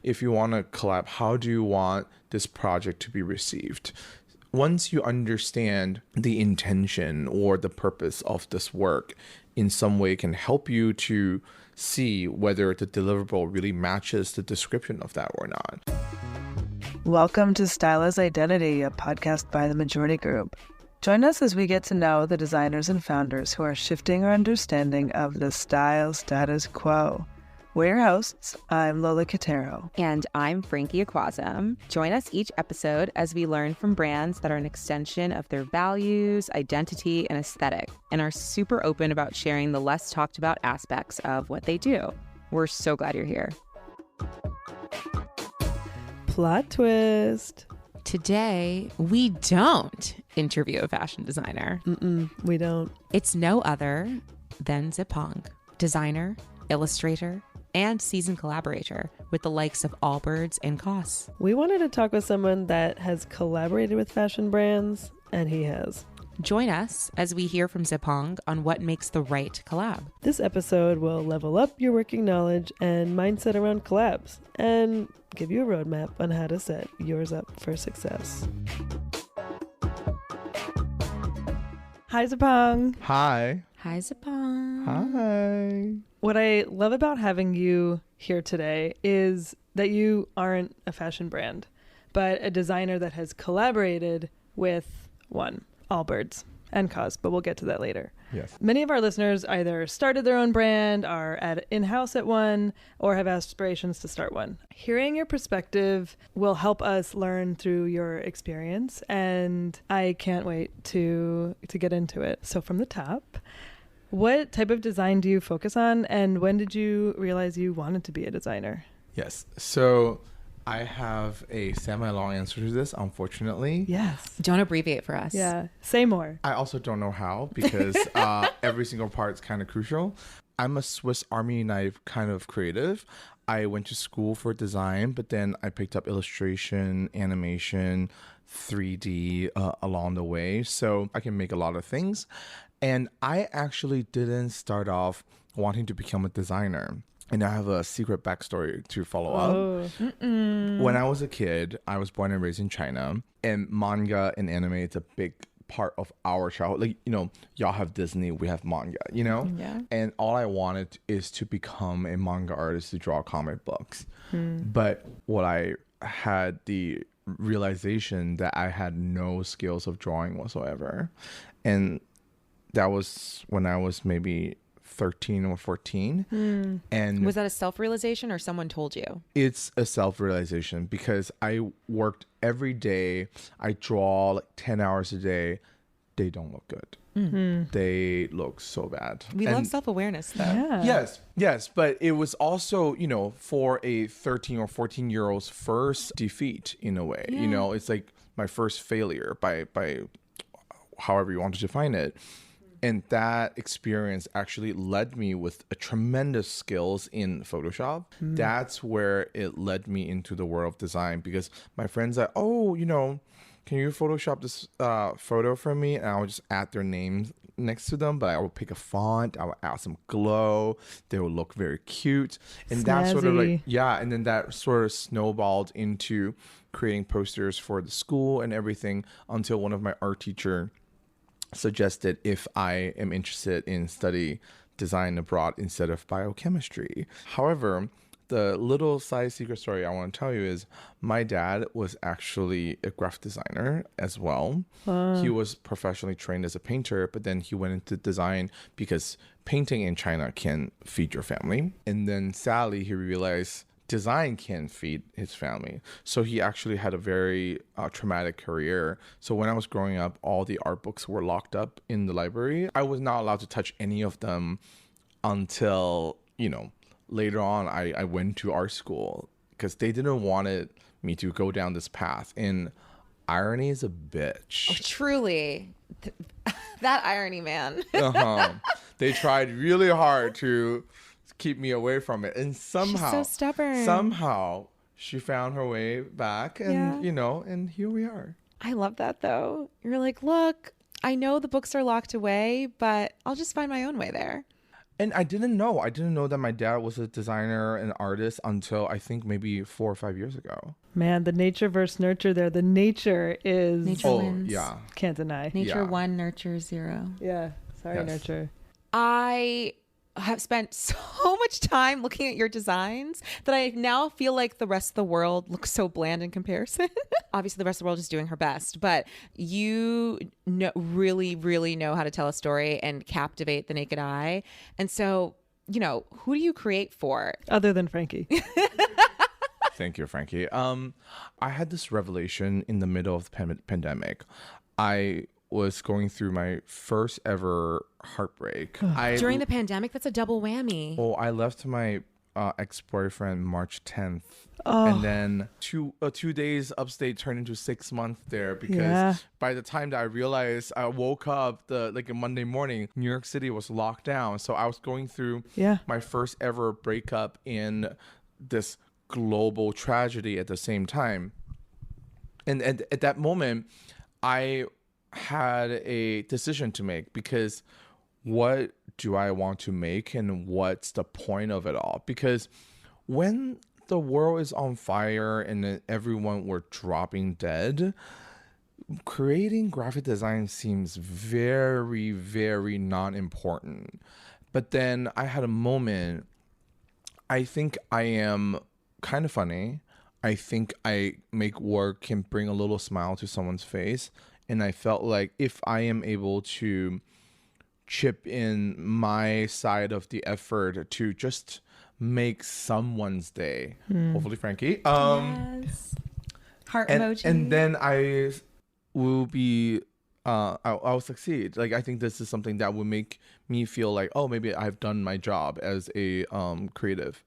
if you want to collab, how do you want this project to be received? Once you understand the intention or the purpose of this work, in some way can help you to see whether the deliverable really matches the description of that or not. Welcome to Style as Identity, a podcast by the Majority Group. Join us as we get to know the designers and founders who are shifting our understanding of the style status quo. We're your hosts. I'm Lola Catero. And I'm Frankie Ikwuazom. Join us each episode as we learn from brands that are an extension of their values, identity, and aesthetic, and are super open about sharing the less talked about aspects of what they do. We're so glad you're here. Plot twist. Today, we don't interview a fashion designer. We don't. It's no other than Zipeng, designer, illustrator, and seasoned collaborator with the likes of Allbirds and COS. We wanted to talk with someone that has collaborated with fashion brands, and he has. Join us as we hear from Zipeng on what makes the right collab. This episode will level up your working knowledge and mindset around collabs, and give you a roadmap on how to set yours up for success. Hi, Zipeng. Hi. Hi, Zipeng. Hi. What I love about having you here today is that you aren't a fashion brand, but a designer that has collaborated with one, Allbirds and COS, but we'll get to that later. Yes. Many of our listeners either started their own brand, are in-house at one, or have aspirations to start one. Hearing your perspective will help us learn through your experience, and I can't wait to get into it. So from the top, what type of design do you focus on, and when did you realize you wanted to be a designer? Yes. So I have a semi-long answer to this, unfortunately. Yes. Don't abbreviate for us. Yeah. Say more. I also don't know how, because every single part is kind of crucial. I'm a Swiss Army knife kind of creative. I went to school for design, but then I picked up illustration, animation, 3D along the way. So I can make a lot of things. And I actually didn't start off wanting to become a designer. And I have a secret backstory to follow up. When I was a kid, I was born and raised in China. And manga and anime is a big part of our childhood. Like, y'all have Disney, we have manga, Yeah. And all I wanted is to become a manga artist to draw comic books. But what I had the realization that I had no skills of drawing whatsoever. And that was when I was maybe 13 or 14. And Was that a self-realization or someone told you? it's a self-realization because I worked every day. I draw like 10 hours a day. They don't look good. They look so bad. We love self-awareness, though. Yeah. Yes. But it was also, for a 13 or 14-year-old's first defeat in a way. It's like my first failure by however you want to define it. And that experience actually led me with a tremendous skills in Photoshop. That's where it led me into the world of design, because my friends are, can you Photoshop this photo for me? And I would just add their names next to them, but I would pick a font, I would add some glow, they would look very cute. And that sort of and then that sort of snowballed into creating posters for the school and everything, until one of my art teacher suggested if I am interested in study design abroad instead of biochemistry. However, the little side secret story I want to tell you is my dad was actually a graphic designer as well. He was professionally trained as a painter, but then he went into design because painting in China can feed your family. And then sadly, he realized design can feed his family. So he actually had a very traumatic career. So when I was growing up, all the art books were locked up in the library. I was not allowed to touch any of them until, later on I went to art school, because they didn't want me to go down this path. And irony is a bitch. Oh, truly. That irony, man. They tried really hard to keep me away from it, and somehow She's so stubborn. Somehow she found her way back, and and here we are. I love that, though. You're like, look, I know the books are locked away, but I'll just find my own way there. And I didn't know that my dad was a designer and artist until I think maybe 4 or 5 years ago. Man, the nature versus nurture there. The nature is Nature wins. Yeah. can't deny. Nature Yeah. 1, nurture 0. Yeah. Sorry, Yes. nurture. I have spent so much time looking at your designs that I now feel like the rest of the world looks so bland in comparison. Obviously, the rest of the world is doing her best, but you really, really know how to tell a story and captivate the naked eye. And so, who do you create for? Other than Frankie. Thank you, Frankie. I had this revelation in the middle of the pandemic. I was going through my first ever heartbreak. During the pandemic, that's a double whammy. I left my ex-boyfriend March 10th. Oh. And then 2 days upstate turned into 6 months there because Yeah. by the time that I realized, I woke up like a Monday morning, New York City was locked down. So I was going through Yeah. my first ever breakup in this global tragedy at the same time. And at that moment, I had a decision to make because what do I want to make and what's the point of it all? Because when the world is on fire and then everyone were dropping dead, creating graphic design seems very, very non-important. But then I had a moment. I think I am kind of funny. I think I make work can bring a little smile to someone's face. And I felt like if I am able to chip in my side of the effort to just make someone's day, hopefully Frankie, Yes. Heart emoji. and then I will be, I'll succeed. Like I think this is something that will make me feel like, oh, maybe I've done my job as a creative.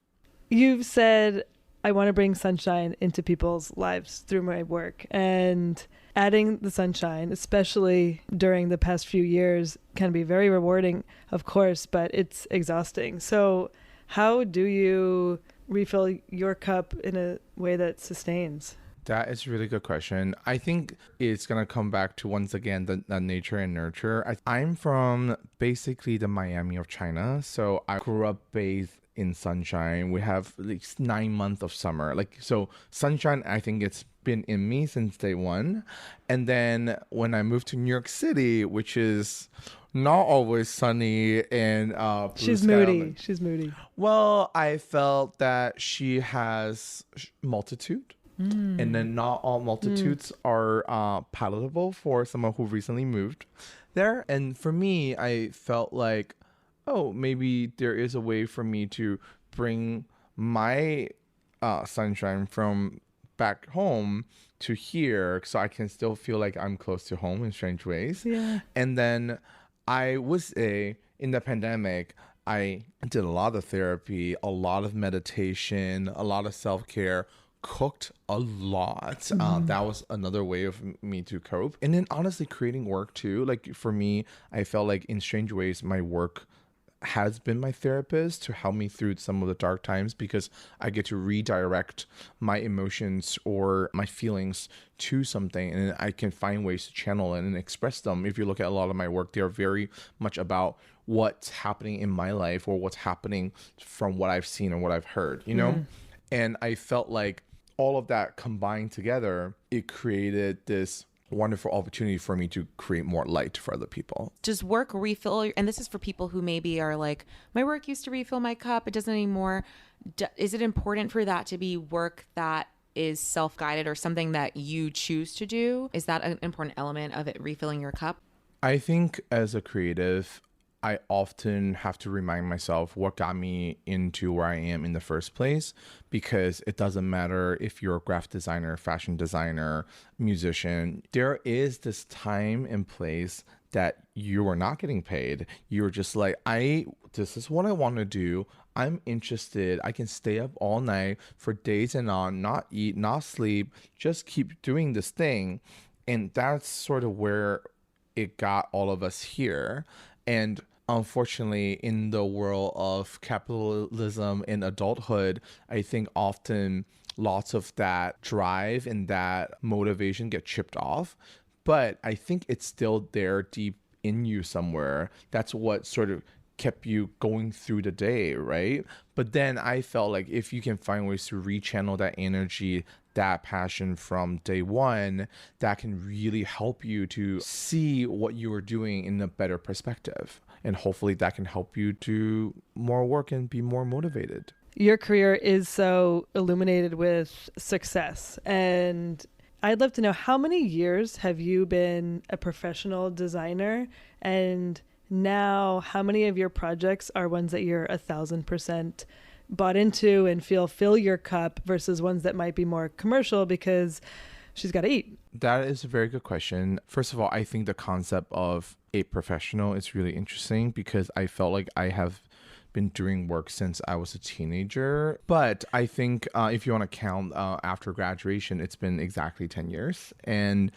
You've said, I want to bring sunshine into people's lives through my work, and adding the sunshine, especially during the past few years, can be very rewarding, of course, but it's exhausting. So how do you refill your cup in a way that sustains? That is a really good question. I think it's going to come back to, once again, the nature and nurture. I'm from basically the Miami of China. So I grew up bathed in sunshine. We have like 9 months of summer. So sunshine, I think it's been in me since day one. And then when I moved to New York City, which is not always sunny and blue She's sky moody. She's moody. Well, I felt that she has multitude. And then not all multitudes are palatable for someone who recently moved there. And for me, I felt like, oh, maybe there is a way for me to bring my sunshine from back home to here so I can still feel like I'm close to home in strange ways. Yeah. And then I would say in the pandemic, I did a lot of therapy, a lot of meditation, a lot of self-care, cooked a lot. That was another way of me to cope. And then honestly, creating work too. Like for me, I felt like in strange ways, my work has been my therapist to help me through some of the dark times because I get to redirect my emotions or my feelings to something and I can find ways to channel it and express them. If you look at a lot of my work, they're very much about what's happening in my life or what's happening from what I've seen and what I've heard, you know? And I felt like all of that combined together, it created this wonderful opportunity for me to create more light for other people. Does work refill, and this is for people who maybe are like, my work used to refill my cup, it doesn't anymore. Is it important for that to be work that is self-guided or something that you choose to do? Is that an important element of it refilling your cup? I think as a creative, I often have to remind myself what got me into where I am in the first place, because it doesn't matter if you're a graphic designer, fashion designer, musician. There is this time and place that you are not getting paid. You're just like, this is what I want to do. I'm interested. I can stay up all night for days and on, not eat, not sleep, just keep doing this thing. And that's sort of where it got all of us here. And unfortunately, in the world of capitalism and adulthood, I think often lots of that drive and that motivation get chipped off. But I think it's still there deep in you somewhere. That's what sort of kept you going through the day, right? But then I felt like if you can find ways to rechannel that energy, that passion from day one, that can really help you to see what you are doing in a better perspective. And hopefully that can help you do more work and be more motivated. Your career is so illuminated with success. And I'd love to know, how many years have you been a professional designer? And now how many of your projects are ones that you're 1,000% bought into and fill your cup versus ones that might be more commercial because she's got to eat? That is a very good question. First of all, I think the concept of a professional is really interesting because I felt like I have been doing work since I was a teenager. But I think if you want to count after graduation, it's been exactly 10 years. And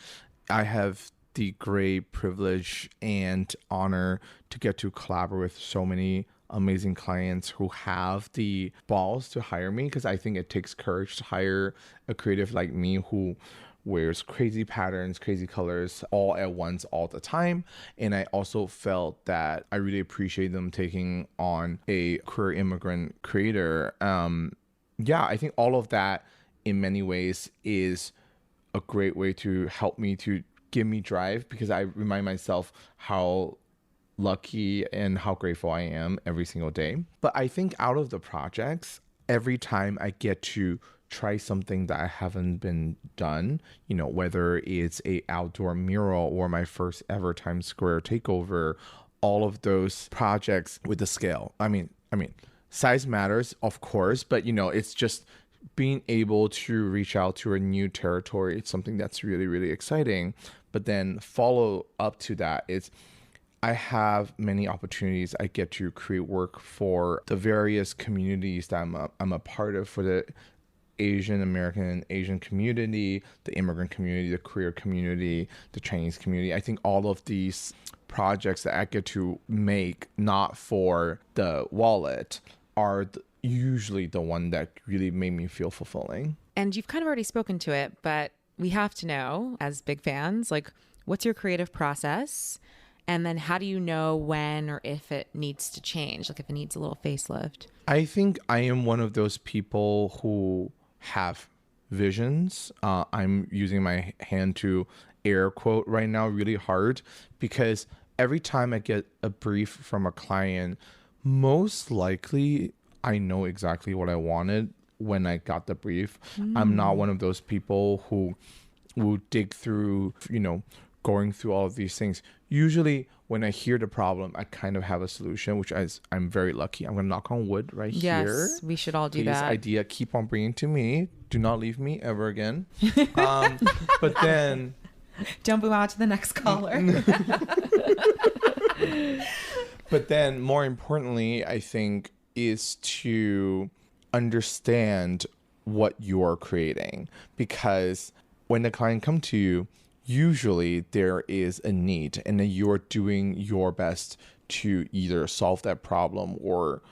I have the great privilege and honor to get to collaborate with so many amazing clients who have the balls to hire me, because I think it takes courage to hire a creative like me who wears crazy patterns, crazy colors all at once, all the time. And I also felt that I really appreciate them taking on a queer immigrant creator. I think all of that in many ways is a great way to help me to give me drive, because I remind myself how lucky and how grateful I am every single day. But I think out of the projects, every time I get to try something that I haven't been done, whether it's a outdoor mural or my first ever Times Square takeover, all of those projects with the scale. I mean, size matters, of course, but it's just being able to reach out to a new territory. It's something that's really, really exciting. But then follow up to that is I have many opportunities. I get to create work for the various communities that I'm a part of, for the Asian American and Asian community, the immigrant community, the queer community, the Chinese community. I think all of these projects that I get to make, not for the wallet, are usually the one that really made me feel fulfilling. And you've kind of already spoken to it, but we have to know, as big fans, like, what's your creative process? And then how do you know when or if it needs to change, like if it needs a little facelift? I think I am one of those people who have visions. I'm using my hand to air quote right now really hard, because every time I get a brief from a client, most likely I know exactly what I wanted when I got the brief. I'm not one of those people who will dig through, going through all of these things. Usually when I hear the problem, I kind of have a solution, which I'm very lucky. I'm going to knock on wood here. Yes, we should all do that. Idea, keep on bringing to me. Do not leave me ever again. But then... Don't move on to the next caller. But then more importantly, I think, is to understand what you're creating. Because when the client comes to you, usually there is a need, and then you're doing your best to either solve that problem or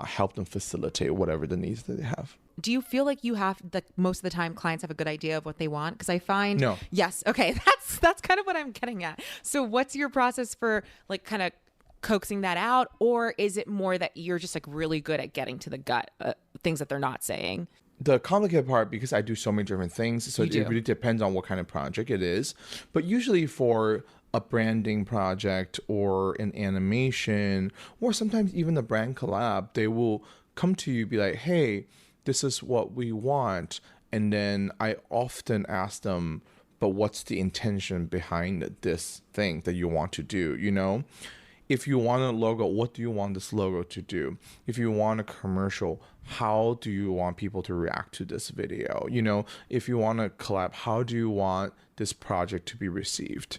help them facilitate whatever the needs that they have. Do you feel like you have, most of the time clients have a good idea of what they want? Because I find... No. Yes. Okay. That's kind of what I'm getting at. So what's your process for like kind of coaxing that out? Or is it more that you're just like really good at getting to the gut, things that they're not saying? The complicated part, because I do so many different things, so it really depends on what kind of project it is. But usually for a branding project or an animation, or sometimes even a brand collab, they will come to you, be like, hey, this is what we want. And then I often ask them, but what's the intention behind this thing that you want to do, If you want a logo, what do you want this logo to do? If you want a commercial, how do you want people to react to this video? If you want to collab, how do you want this project to be received?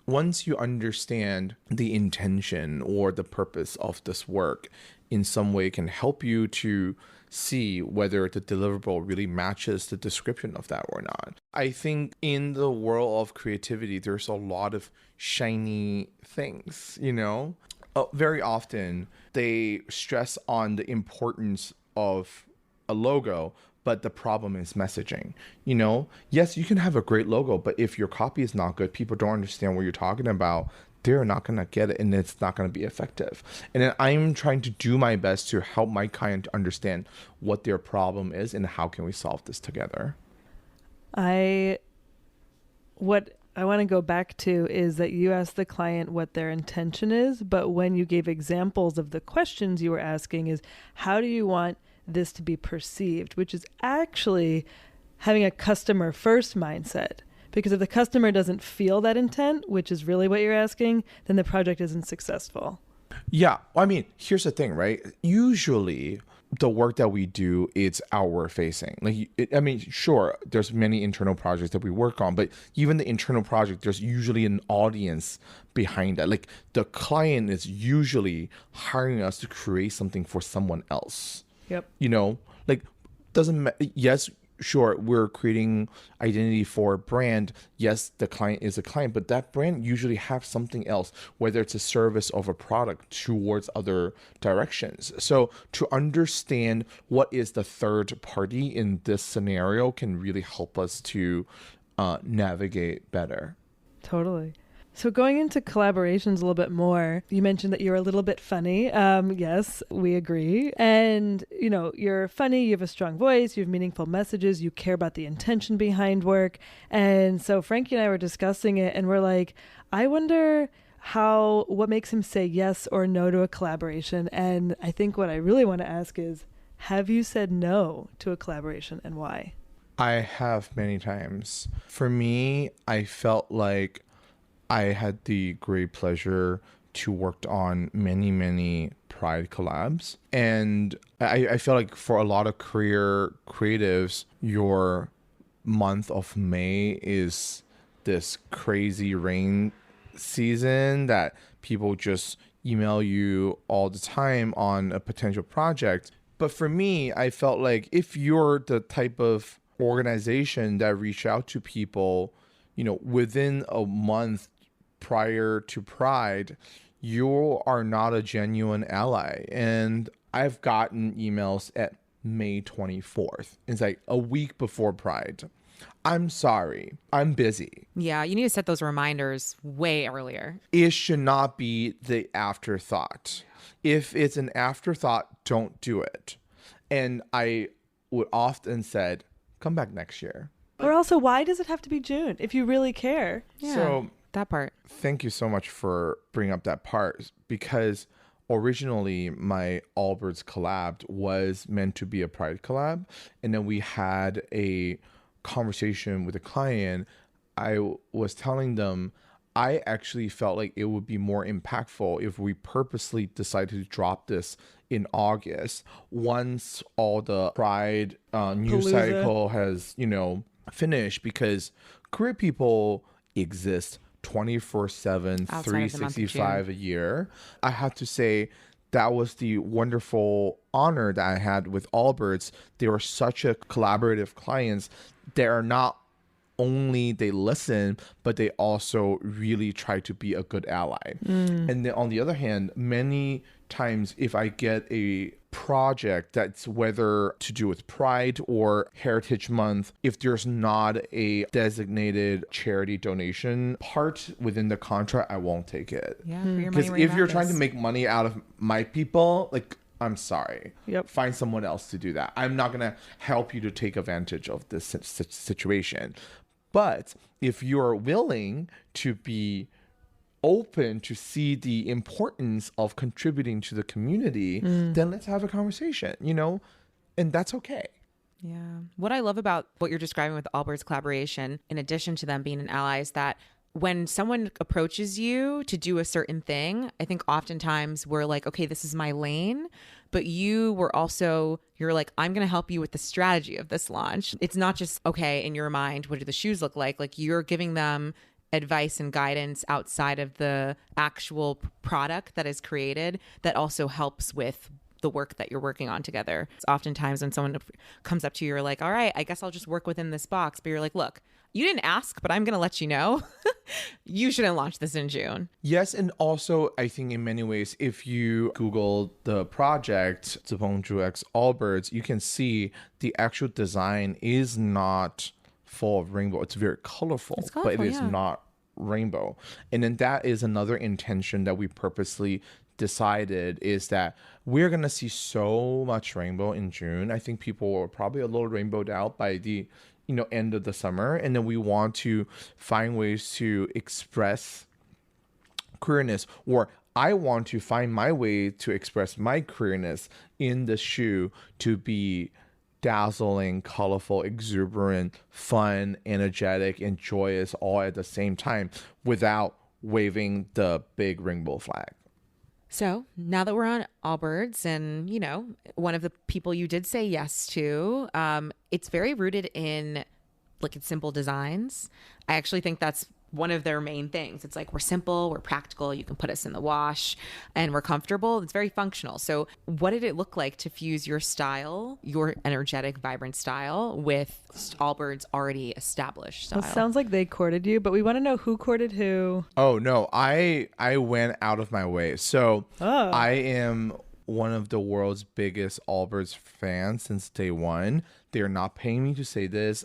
Once you understand the intention or the purpose of this work, in some way can help you to see whether the deliverable really matches the description of that or not. I think in the world of creativity, there's a lot of shiny things, Very often they stress on the importance of a logo, but the problem is messaging. Yes, you can have a great logo, but if your copy is not good, people don't understand what you're talking about, they're not going to get it and it's not going to be effective. And then I'm trying to do my best to help my client understand what their problem is and how can we solve this together. What I want to go back to is that you asked the client what their intention is, but when you gave examples of the questions you were asking is, how do you want this to be perceived? Which is actually having a customer first mindset. Because if the customer doesn't feel that intent, which is really what you're asking, then the project isn't successful. Yeah. I mean, here's the thing, right? Usually the work that we do, it's outward facing. I mean, sure, there's many internal projects that we work on, but even the internal project, there's usually an audience behind that. Like the client is usually hiring us to create something for someone else. Yep. Like yes, sure, we're creating identity for a brand. Yes, the client is a client, but that brand usually have something else, whether it's a service or a product towards other directions. So to understand what is the third party in this scenario can really help us to navigate better. Totally. So going into collaborations a little bit more, you mentioned that you're a little bit funny. Yes, we agree. And, you're funny, you have a strong voice, you have meaningful messages, you care about the intention behind work. And so Frankie and I were discussing it and we're like, I wonder what makes him say yes or no to a collaboration. And I think what I really want to ask is, have you said no to a collaboration and why? I have many times. For me, I felt like I had the great pleasure to work on many, many Pride collabs. And I feel like for a lot of career creatives, your month of May is this crazy rain season that people just email you all the time on a potential project. But for me, I felt like if you're the type of organization that reach out to people, within a month prior to Pride, you are not a genuine ally. And I've gotten emails at May 24th. It's like a week before Pride. I'm sorry, I'm busy. Yeah, you need to set those reminders way earlier. It should not be the afterthought. If it's an afterthought, don't do it. And I would often said, come back next year. Or also, why does it have to be June if you really care? Yeah. So that part. Thank you so much for bringing up that part, because originally my Allbirds collab was meant to be a Pride collab. And then we had a conversation with a client. I was telling them I actually felt like it would be more impactful if we purposely decided to drop this in August once all the Pride news cycle has, finished, because queer people exist 24/7, 365 a year. I have to say that was the wonderful honor that I had with Allbirds. They were such a collaborative clients. They are not only they listen, but they also really try to be a good ally. And then on the other hand, many times if I get a project that's whether to do with Pride or Heritage Month, if there's not a designated charity donation part within the contract, I won't take it. Yeah, for your because money if you're trying to make money out of my people, like, I'm sorry. Yep. Find someone else to do that. I'm not going to help you to take advantage of this situation. But if you're willing to be open to see the importance of contributing to the community, then let's have a conversation, and that's okay. Yeah. What I love about what you're describing with Allbirds collaboration, in addition to them being an ally, is that when someone approaches you to do a certain thing, I think oftentimes we're like, okay, this is my lane. But you're like, I'm going to help you with the strategy of this launch. It's not just, okay, in your mind, what do the shoes look like? Like, you're giving them advice and guidance outside of the actual product that is created that also helps with the work that you're working on together. It's oftentimes when someone comes up to you, you're like, all right, I guess I'll just work within this box. But you're like, look, you didn't ask, but I'm going to let you know. You shouldn't launch this in June. Yes, and also I think in many ways, if you Google the project, Zipeng Zhu X Allbirds, you can see the actual design is not full of rainbow. It's very colorful, but it is not rainbow. And then that is another intention that we purposely decided, is that we're gonna see so much rainbow in June. I think people are probably a little rainbowed out by the end of the summer, and then we want to find ways to express queerness, or I want to find my way to express my queerness in the shoe to be dazzling, colorful, exuberant, fun, energetic, and joyous all at the same time without waving the big rainbow flag. So now that we're on Allbirds, and one of the people you did say yes to, it's very rooted in its simple designs. I actually think that's one of their main things. It's like, we're simple, we're practical, you can put us in the wash, and we're comfortable. It's very functional. So what did it look like to fuse your style, your energetic, vibrant style, with Allbirds' already established style? Well, it sounds like they courted you, but we want to know who courted who. Oh no, I went out of my way. So I am one of the world's biggest Allbirds fans since day one. They're not paying me to say this.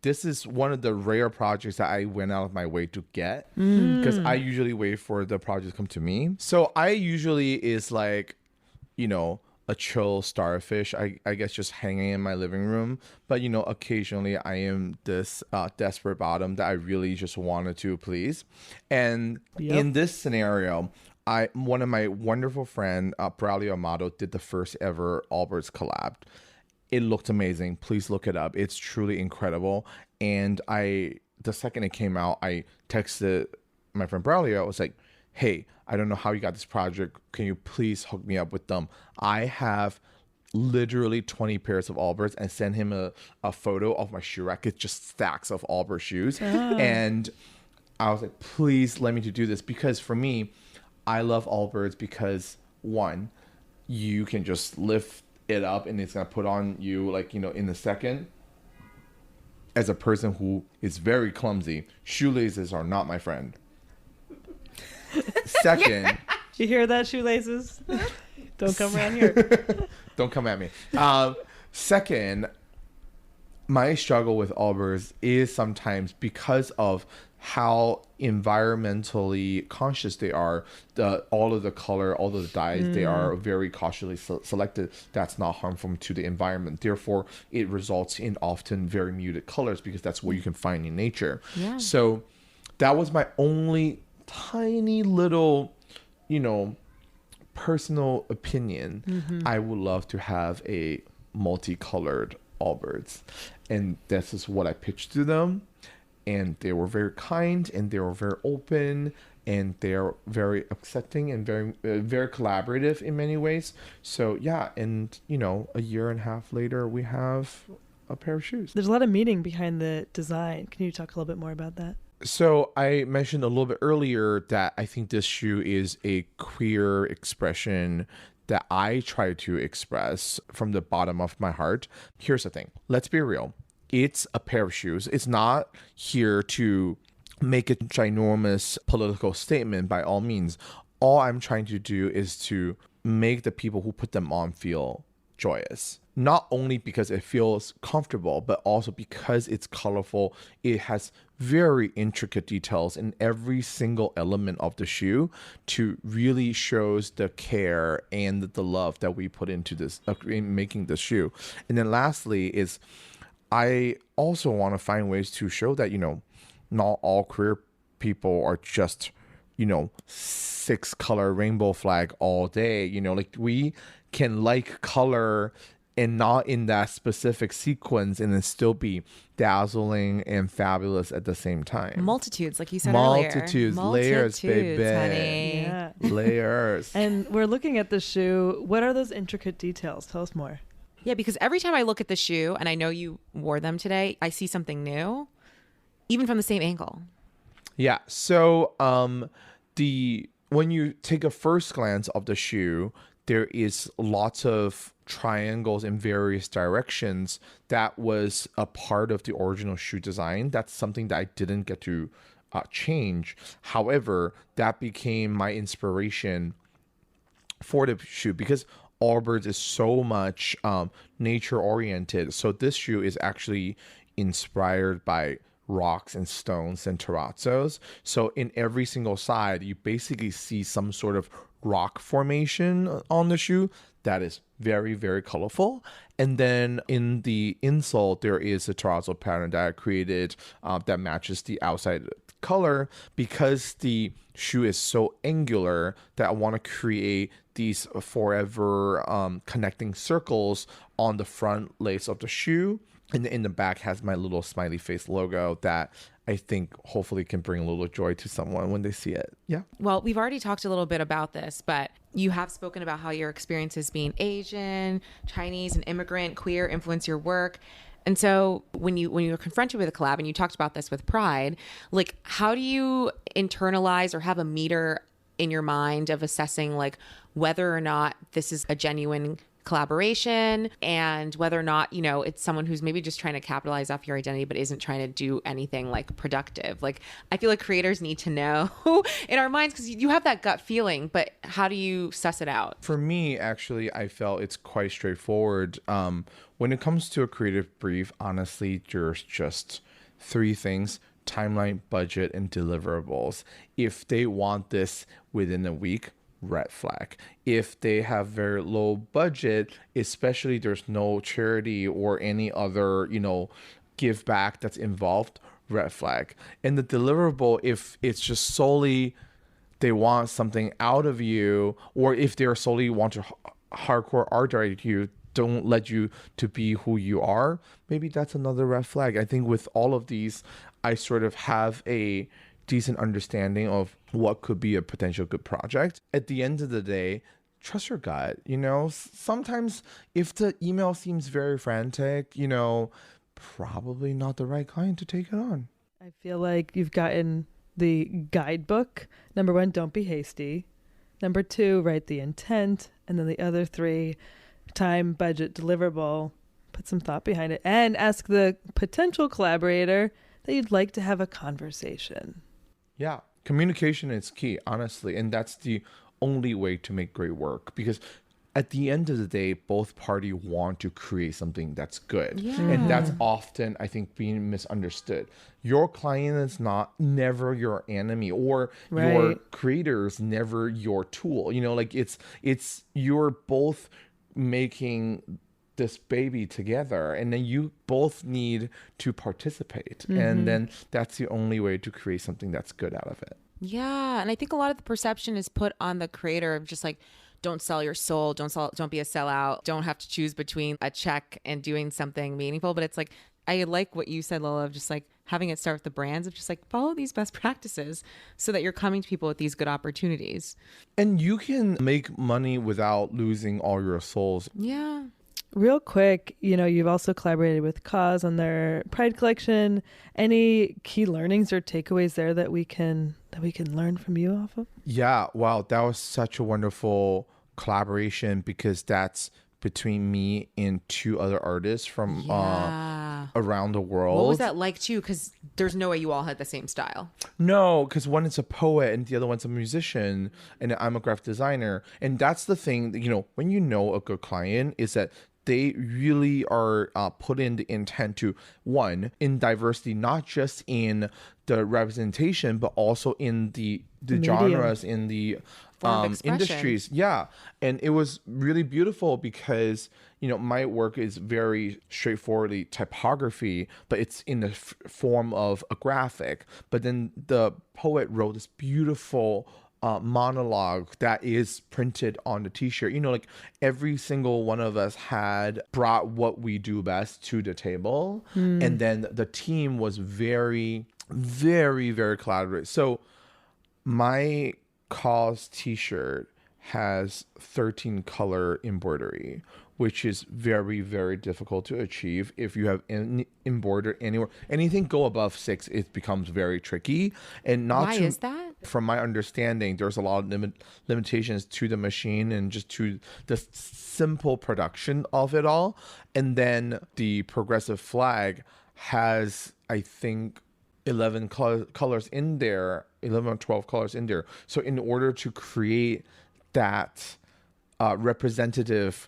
This is one of the rare projects that I went out of my way to get, because I usually wait for the project to come to me. So I usually is like, a chill starfish, I guess, just hanging in my living room. But occasionally I am this desperate bottom that I really just wanted to please. And in this scenario, one of my wonderful friend, Braulio Amato, did the first ever Allbirds collab. It looked amazing. Please look it up. It's truly incredible. And the second it came out, I texted my friend Braulio. I was like, hey, I don't know how you got this project. Can you please hook me up with them? I have literally 20 pairs of Allbirds, and send him a photo of my shoe rack. It's just stacks of Allbirds shoes. And I was like, please let me to do this, because for me, I love Allbirds because, one, you can just lift it up and it's gonna put on you in a second. As a person who is very clumsy, shoelaces are not my friend. Second, you hear that, shoelaces? Don't come around here. Don't come at me. Second, my struggle with Allbirds is sometimes because of how environmentally conscious they are. All of the color, all of the dyes, they are very cautiously selected. That's not harmful to the environment. Therefore, it results in often very muted colors, because that's what you can find in nature. Yeah. So that was my only tiny little, personal opinion. I would love to have a multicolored Allbirds, and this is what I pitched to them. And they were very kind, and they were very open, and they're very accepting, and very very collaborative in many ways. So yeah, and a year and a half later, we have a pair of shoes. There's a lot of meaning behind the design. Can you talk a little bit more about that? So I mentioned a little bit earlier that I think this shoe is a queer expression that I try to express from the bottom of my heart. Here's the thing. Let's be real. It's a pair of shoes. It's not here to make a ginormous political statement by all means. All I'm trying to do is to make the people who put them on feel joyous. Not only because it feels comfortable, but also because it's colorful. It has very intricate details in every single element of the shoe to really shows the care and the love that we put into this, in making the shoe. And then lastly is, I also want to find ways to show that, not all queer people are just, 6-color rainbow flag all day. We can like color and not in that specific sequence, and then still be dazzling and fabulous at the same time. Multitudes, like you said earlier. Layers, baby. Honey. Yeah. Layers. And we're looking at the shoe. What are those intricate details? Tell us more. Yeah, because every time I look at the shoe, and I know you wore them today, I see something new, even from the same angle. Yeah. So when you take a first glance of the shoe, there is lots of triangles in various directions. That was a part of the original shoe design. That's something that I didn't get to change. However, that became my inspiration for the shoe, because Allbirds is so much nature oriented. So this shoe is actually inspired by rocks and stones and terrazzos. So in every single side, you basically see some sort of rock formation on the shoe that is very, very colorful. And then in the insole, there is a terrazzo pattern that I created that matches the outside color, because the shoe is so angular that I want to create these forever connecting circles on the front lace of the shoe. And in the back has my little smiley face logo that I think hopefully can bring a little joy to someone when they see it. Yeah. Well, we've already talked a little bit about this, but you have spoken about how your experiences being Asian, Chinese, and immigrant, queer influence your work. And so when you were confronted with a collab, and you talked about this with Pride, like, how do you internalize or have a meter in your mind of assessing like whether or not this is a genuine collaboration, and whether or not, you know, it's someone who's maybe just trying to capitalize off your identity but isn't trying to do anything like productive? Like, I feel like creators need to know in our minds, because you have that gut feeling, but how do you suss it out? For me, actually, I felt it's quite straightforward. When it comes to a creative brief, honestly, there's just three things: timeline, budget, and deliverables. If they want this within a week, red flag. If they have very low budget, especially there's no charity or any other, you know, give back that's involved, red flag. And the deliverable, if it's just solely they want something out of you, or if they're solely want to hardcore art direct you, don't let you to be who you are, maybe that's another red flag. I think with all of these, I sort of have a decent understanding of what could be a potential good project. At the end of the day, trust your gut. You know, sometimes if the email seems very frantic, you know, probably not the right client to take it on. I feel like you've gotten the guidebook. Number 1, don't be hasty. Number 2, write the intent. And then the other 3, time, budget, deliverable. Put some thought behind it, and ask the potential collaborator that you'd like to have a conversation. Yeah, communication is key, honestly. And that's the only way to make great work, because at the end of the day, both parties want to create something that's good. Yeah. And that's often, I think, being misunderstood. Your client is never your enemy, or your creator is never your tool. You know, like it's you're both making this baby together, and then you both need to participate. And then that's the only way to create something that's good out of it. Yeah. And I think a lot of the perception is put on the creator of just like, don't sell your soul, don't be a sellout, don't have to choose between a check and doing something meaningful. But it's like, I like what you said, Lola, of just like having it start with the brands, of just like follow these best practices so that you're coming to people with these good opportunities. And you can make money without losing all your souls. Yeah. Real quick, you know, you've also collaborated with Cause on their Pride collection. Any key learnings or takeaways there that we can learn from you off of? Yeah, wow, that was such a wonderful collaboration, because that's between me and 2 other artists from around the world. What was that like too? Because there's no way you all had the same style. No, because one is a poet and the other one's a musician, and I'm a graphic designer. And that's the thing, you know, when you know a good client, is that they really are put in the intent to, one, in diversity, not just in the representation, but also in the genres, in the industries. Yeah. And it was really beautiful because, you know, my work is very straightforwardly typography, but it's in the form of a graphic. But then the poet wrote this beautiful monologue that is printed on the t-shirt. You know, like every single one of us had brought what we do best to the table. And then the team was very, very, very collaborative. So my cause t-shirt has 13 color embroidery, which is very, very difficult to achieve. If you have embroidered anywhere, anything go above 6, it becomes very tricky. And not Why is that? From my understanding, there's a lot of limitations to the machine and just to the simple production of it all. And then the progressive flag has, I think, 11 colors in there, 11 or 12 colors in there. So in order to create that representative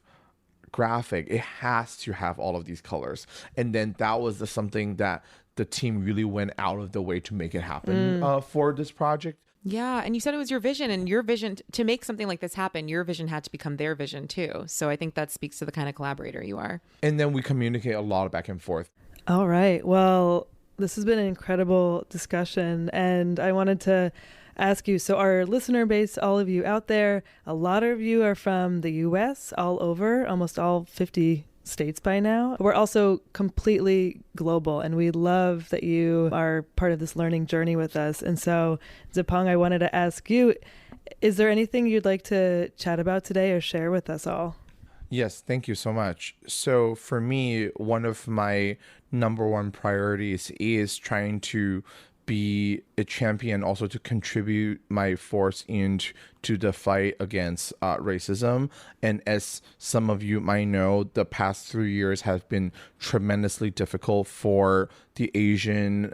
graphic, it has to have all of these colors. And then that was something that the team really went out of the way to make it happen for this project. Yeah. And you said it was your vision, and your vision to make something like this happen, your vision had to become their vision too. So I think that speaks to the kind of collaborator you are. And then we communicate a lot back and forth. All right. Well, this has been an incredible discussion, and I wanted to ask you, so our listener base, all of you out there, a lot of you are from the US, all over, almost all 50 states by now. We're also completely global, and we love that you are part of this learning journey with us. And so, Zipeng, I wanted to ask you, is there anything you'd like to chat about today or share with us all? Yes, thank you so much. So for me, one of my number one priorities is trying to be a champion, also to contribute my force into the fight against racism. And as some of you might know, the past 3 years have been tremendously difficult for the Asian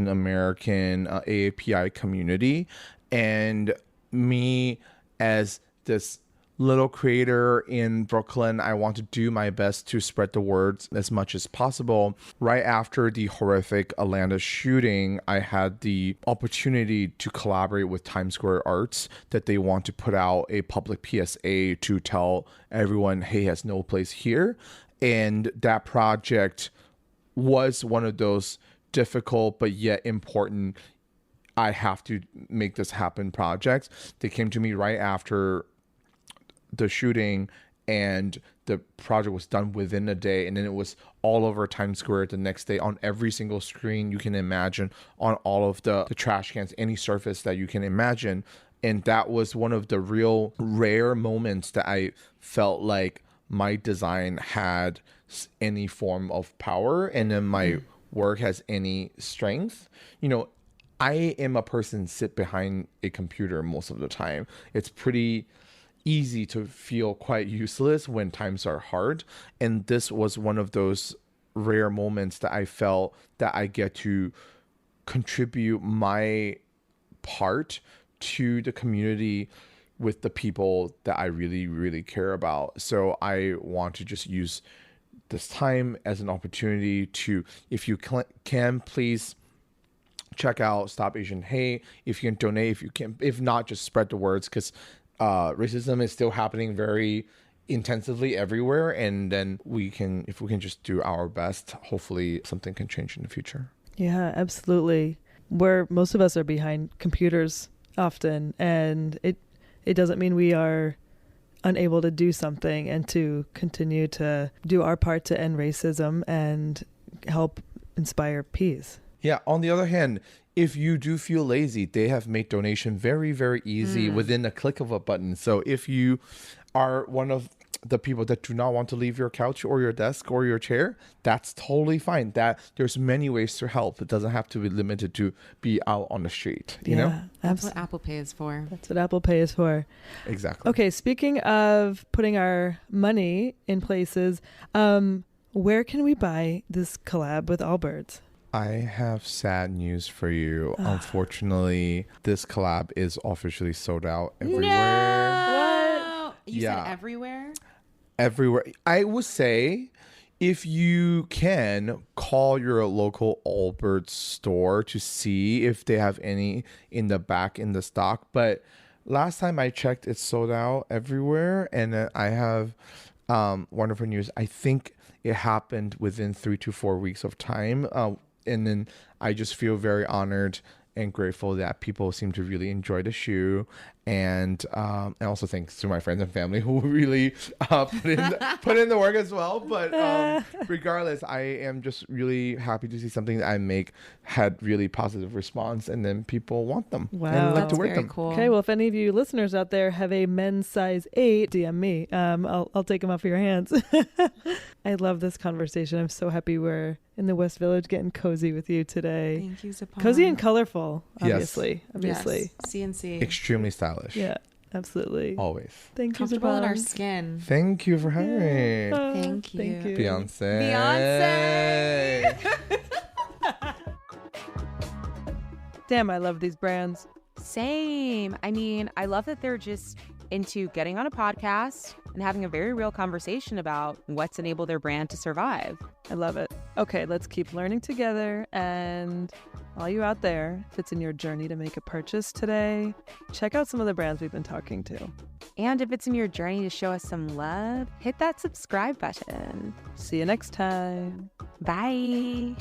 American AAPI community. And me, as this little creator in Brooklyn, I want to do my best to spread the word as much as possible. Right after the horrific Atlanta shooting, I had the opportunity to collaborate with Times Square Arts that they want to put out a public PSA to tell everyone, hey, has no place here. And that project was one of those difficult but yet important, I have to make this happen projects. They came to me right after the shooting, and the project was done within a day, and then it was all over Times Square the next day on every single screen you can imagine, on all of the trash cans, any surface that you can imagine. And that was one of the real rare moments that I felt like my design had any form of power, and then my work has any strength. You know, I am a person sit behind a computer most of the time. It's pretty easy to feel quite useless when times are hard, and this was one of those rare moments that I felt that I get to contribute my part to the community with the people that I really, really care about. So I want to just use this time as an opportunity to, if you can, please check out Stop Asian Hate. If you can donate, if you can, if not, just spread the words, because racism is still happening very intensively everywhere. And then if we can just do our best, hopefully something can change in the future. Yeah, absolutely. Where most of us are behind computers often, and it doesn't mean we are unable to do something and to continue to do our part to end racism and help inspire peace. Yeah. On the other hand, if you do feel lazy, they have made donation very, very easy within a click of a button. So if you are one of the people that do not want to leave your couch or your desk or your chair, that's totally fine. That there's many ways to help. It doesn't have to be limited to be out on the street, you know? That's what Apple Pay is for. That's what Apple Pay is for. Exactly. Okay, speaking of putting our money in places, where can we buy this collab with Allbirds? I have sad news for you. Unfortunately, this collab is officially sold out everywhere. No! What? You Yeah. said everywhere? Everywhere. I would say if you can, call your local Allbirds store to see if they have any in the back in the stock. But last time I checked, it's sold out everywhere. And I have wonderful news. I think it happened within 3 to 4 weeks of time. And then I just feel very honored and grateful that people seem to really enjoy the shoe. And also thanks to my friends and family who really put in the work as well. But regardless, I am just really happy to see something that I make had really positive response, and then people want them and like to wear them. Cool. Okay, well, if any of you listeners out there have a men's size 8, DM me. I'll take them off of your hands. I love this conversation. I'm so happy we're in the West Village getting cozy with you today. Thank you, Zipeng. Cozy and colorful, obviously. Yes. Obviously. Yes. CNC. Extremely stylish. Yeah, absolutely. Always. Thank you, Comfortable in our Zipeng. skin. Thank you for having me. Oh, Thank you. Thank you. Beyonce. Damn, I love these brands. Same. I mean, I love that they're just into getting on a podcast and having a very real conversation about what's enabled their brand to survive. I love it. Okay, let's keep learning together. And all you out there, if it's in your journey to make a purchase today, check out some of the brands we've been talking to. And if it's in your journey to show us some love, hit that subscribe button. See you next time. Bye.